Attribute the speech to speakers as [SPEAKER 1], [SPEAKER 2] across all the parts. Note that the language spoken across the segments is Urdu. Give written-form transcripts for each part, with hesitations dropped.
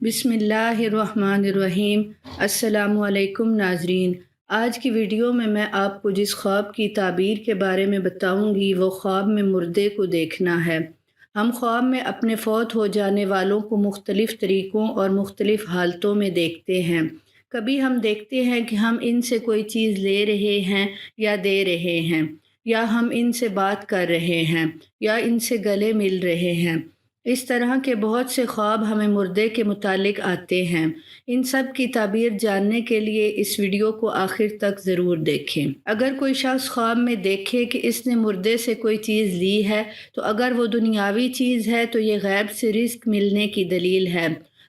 [SPEAKER 1] بسم اللہ الرحمن الرحیم۔ السلام علیکم ناظرین، آج کی ویڈیو میں آپ کو جس خواب کی تعبیر کے بارے میں بتاؤں گی وہ خواب میں مردے کو دیکھنا ہے۔ ہم خواب میں اپنے فوت ہو جانے والوں کو مختلف طریقوں اور مختلف حالتوں میں دیکھتے ہیں۔ کبھی ہم دیکھتے ہیں کہ ہم ان سے کوئی چیز لے رہے ہیں یا دے رہے ہیں، یا ہم ان سے بات کر رہے ہیں، یا ان سے گلے مل رہے ہیں۔ اس طرح کے بہت سے خواب ہمیں مردے کے متعلق آتے ہیں۔ ان سب کی تعبیر جاننے کے لیے اس ویڈیو کو آخر تک ضرور دیکھیں۔ اگر کوئی شخص خواب میں دیکھے کہ اس نے مردے سے کوئی چیز لی ہے، تو اگر وہ دنیاوی چیز ہے تو یہ غیب سے رزق ملنے کی دلیل ہے۔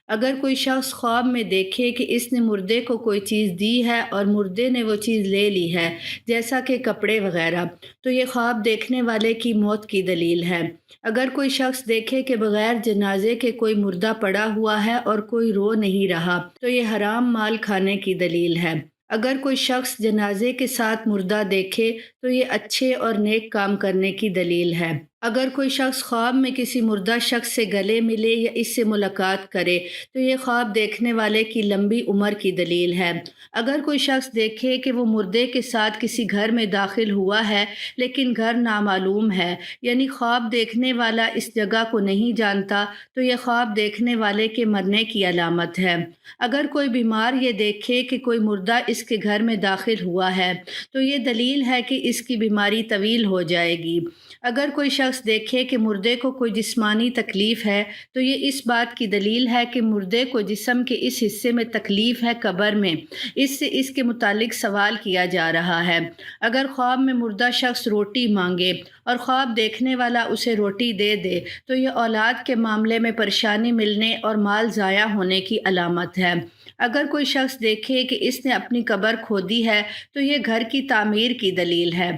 [SPEAKER 1] اگر کوئی شخص خواب میں دیکھے کہ اس نے مردے کو کوئی چیز دی ہے اور مردے نے وہ چیز لے لی ہے، جیسا کہ کپڑے وغیرہ، تو یہ خواب دیکھنے والے کی موت کی دلیل ہے۔ اگر کوئی شخص دیکھے کہ بغیر جنازے کے کوئی مردہ پڑا ہوا ہے اور کوئی رو نہیں رہا، تو یہ حرام مال کھانے کی دلیل ہے۔ اگر کوئی شخص جنازے کے ساتھ مردہ دیکھے تو یہ اچھے اور نیک کام کرنے کی دلیل ہے۔ اگر کوئی شخص خواب میں کسی مردہ شخص سے گلے ملے یا اس سے ملاقات کرے تو یہ خواب دیکھنے والے کی لمبی عمر کی دلیل ہے۔ اگر کوئی شخص دیکھے کہ وہ مردے کے ساتھ کسی گھر میں داخل ہوا ہے لیکن گھر نامعلوم ہے، یعنی خواب دیکھنے والا اس جگہ کو نہیں جانتا، تو یہ خواب دیکھنے والے کے مرنے کی علامت ہے۔ اگر کوئی بیمار یہ دیکھے کہ کوئی مردہ اس کے گھر میں داخل ہوا ہے، تو یہ دلیل ہے کہ اس کی بیماری طویل ہو جائے گی۔ اگر کوئی شخص دیکھے کہ مردے کو کوئی جسمانی تکلیف ہے، تو یہ اس بات کی دلیل ہے کہ مردے کو جسم کے اس حصے میں تکلیف ہے، قبر میں اس سے اس کے متعلق سوال کیا جا رہا ہے۔ اگر خواب میں مردہ شخص روٹی مانگے اور خواب دیکھنے والا اسے روٹی دے دے، تو یہ اولاد کے معاملے میں پریشانی ملنے اور مال ضائع ہونے کی علامت ہے۔ اگر کوئی شخص دیکھے کہ اس نے اپنی قبر کھودی ہے، تو یہ گھر کی تعمیر کی دلیل ہے۔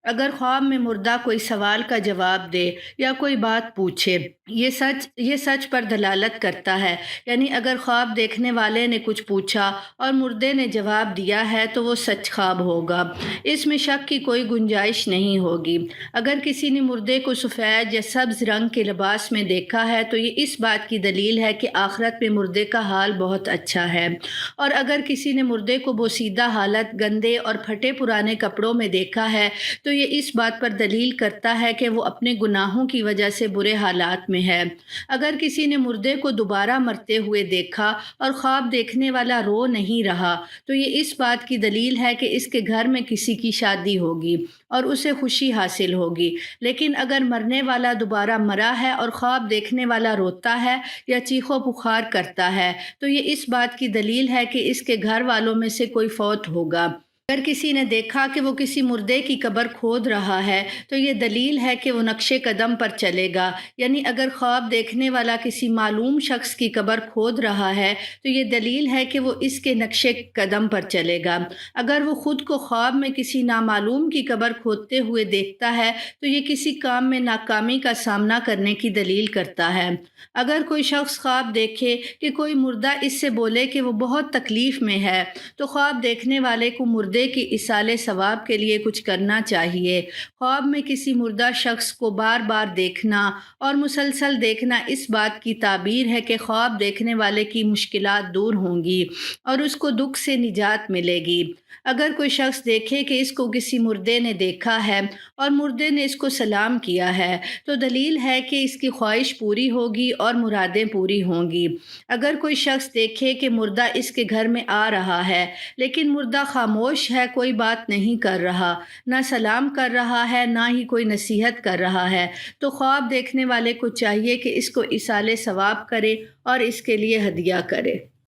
[SPEAKER 1] اگر خواب میں مردہ کوئی سوال کا جواب دے یا کوئی بات پوچھے، یہ سچ پر دلالت کرتا ہے، یعنی اگر خواب دیکھنے والے نے کچھ پوچھا اور مردے نے جواب دیا ہے تو وہ سچ خواب ہوگا، اس میں شک کی کوئی گنجائش نہیں ہوگی۔ اگر کسی نے مردے کو سفید یا سبز رنگ کے لباس میں دیکھا ہے تو یہ اس بات کی دلیل ہے کہ آخرت میں مردے کا حال بہت اچھا ہے۔ اور اگر کسی نے مردے کو بوسیدہ حالت، گندے اور پھٹے پرانے کپڑوں میں دیکھا ہے تو یہ اس بات پر دلیل کرتا ہے کہ وہ اپنے گناہوں کی وجہ سے برے حالات میں ہے۔ اگر کسی نے مردے کو دوبارہ مرتے ہوئے دیکھا اور خواب دیکھنے والا رو نہیں رہا، تو یہ اس بات کی دلیل ہے کہ اس کے گھر میں کسی کی شادی ہوگی اور اسے خوشی حاصل ہوگی۔ لیکن اگر مرنے والا دوبارہ مرا ہے اور خواب دیکھنے والا روتا ہے یا چیخو پکار کرتا ہے، تو یہ اس بات کی دلیل ہے کہ اس کے گھر والوں میں سے کوئی فوت ہوگا۔ اگر کسی نے دیکھا کہ وہ کسی مردے کی قبر کھود رہا ہے تو یہ دلیل ہے کہ وہ نقش قدم پر چلے گا، یعنی اگر خواب دیکھنے والا کسی معلوم شخص کی قبر کھود رہا ہے تو یہ دلیل ہے کہ وہ اس کے نقش قدم پر چلے گا۔ اگر وہ خود کو خواب میں کسی نامعلوم کی قبر کھودتے ہوئے دیکھتا ہے تو یہ کسی کام میں ناکامی کا سامنا کرنے کی دلیل کرتا ہے۔ اگر کوئی شخص خواب دیکھے کہ کوئی مردہ اس سے بولے کہ وہ بہت تکلیف میں ہے، تو خواب دیکھنے والے کو مردے کی ایصال ثواب کے لیے کچھ کرنا چاہیے۔ خواب میں کسی مردہ شخص کو بار بار دیکھنا اور مسلسل دیکھنا اس بات کی تعبیر ہے کہ خواب دیکھنے والے کی مشکلات دور ہوں گی اور اس کو دکھ سے نجات ملے گی۔ اگر کوئی شخص دیکھے کہ اس کو کسی مردے نے دیکھا ہے اور مردے نے اس کو سلام کیا ہے، تو دلیل ہے کہ اس کی خواہش پوری ہوگی اور مرادیں پوری ہوں گی۔ اگر کوئی شخص دیکھے کہ مردہ اس کے گھر میں آ رہا ہے لیکن مردہ خاموش ہے، کوئی بات نہیں کر رہا، نہ سلام کر رہا ہے، نہ ہی کوئی نصیحت کر رہا ہے، تو خواب دیکھنے والے کو چاہیے کہ اس کو ایصال ثواب کرے اور اس کے لیے ہدیہ کرے۔